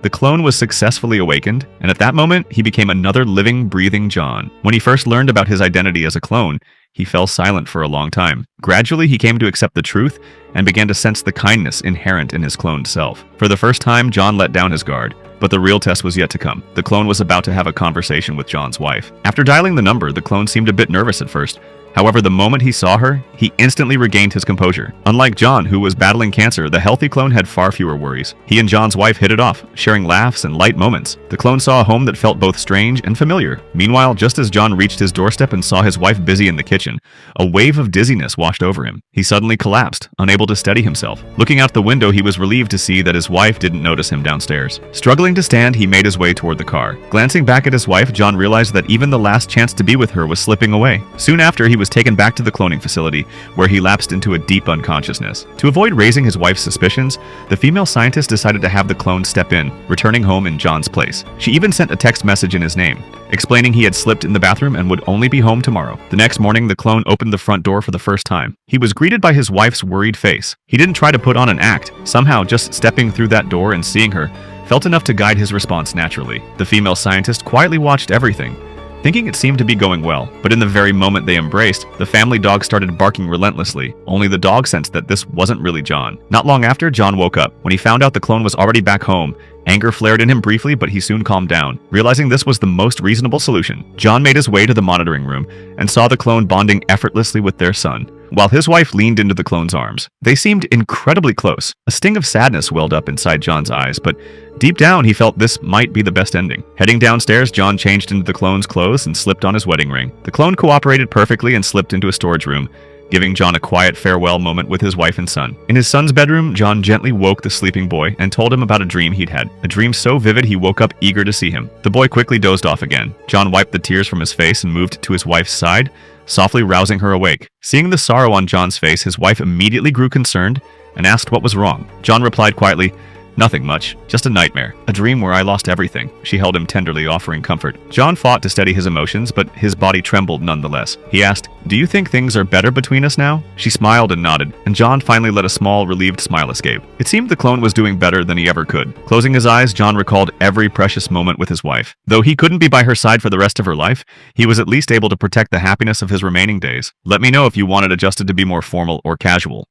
The clone was successfully awakened, and at that moment, he became another living, breathing John. When he first learned about his identity as a clone, he fell silent for a long time. Gradually, he came to accept the truth and began to sense the kindness inherent in his cloned self. For the first time, John let down his guard, but the real test was yet to come. The clone was about to have a conversation with John's wife. After dialing the number, the clone seemed a bit nervous at first. However, the moment he saw her, he instantly regained his composure. Unlike John, who was battling cancer, the healthy clone had far fewer worries. He and John's wife hit it off, sharing laughs and light moments. The clone saw a home that felt both strange and familiar. Meanwhile, just as John reached his doorstep and saw his wife busy in the kitchen, a wave of dizziness washed over him. He suddenly collapsed, unable to steady himself. Looking out the window, he was relieved to see that his wife didn't notice him downstairs. Struggling to stand, he made his way toward the car. Glancing back at his wife, John realized that even the last chance to be with her was slipping away. Soon after, he was taken back to the cloning facility, where he lapsed into a deep unconsciousness. To avoid raising his wife's suspicions, the female scientist decided to have the clone step in, returning home in John's place. She even sent a text message in his name, explaining he had slipped in the bathroom and would only be home tomorrow. The next morning, the clone opened the front door for the first time. He was greeted by his wife's worried face. He didn't try to put on an act. Somehow, just stepping through that door and seeing her felt enough to guide his response naturally. The female scientist quietly watched everything, thinking it seemed to be going well, but in the very moment they embraced, the family dog started barking relentlessly. Only the dog sensed that this wasn't really John. Not long after, John woke up. When he found out the clone was already back home, anger flared in him briefly, but he soon calmed down. Realizing this was the most reasonable solution, John made his way to the monitoring room and saw the clone bonding effortlessly with their son, while his wife leaned into the clone's arms. They seemed incredibly close. A sting of sadness welled up inside John's eyes, but deep down, he felt this might be the best ending. Heading downstairs, John changed into the clone's clothes and slipped on his wedding ring. The clone cooperated perfectly and slipped into a storage room, giving John a quiet farewell moment with his wife and son. In his son's bedroom, John gently woke the sleeping boy and told him about a dream he'd had. A dream so vivid he woke up eager to see him. The boy quickly dozed off again. John wiped the tears from his face and moved to his wife's side, softly rousing her awake. Seeing the sorrow on John's face, his wife immediately grew concerned and asked what was wrong. John replied quietly, "Nothing much, just a nightmare, a dream where I lost everything." She held him tenderly, offering comfort. John fought to steady his emotions, but his body trembled nonetheless. He asked, "Do you think things are better between us now?" She smiled and nodded, and John finally let a small, relieved smile escape. It seemed the clone was doing better than he ever could. Closing his eyes, John recalled every precious moment with his wife. Though he couldn't be by her side for the rest of her life, he was at least able to protect the happiness of his remaining days. Let me know if you want it adjusted to be more formal or casual.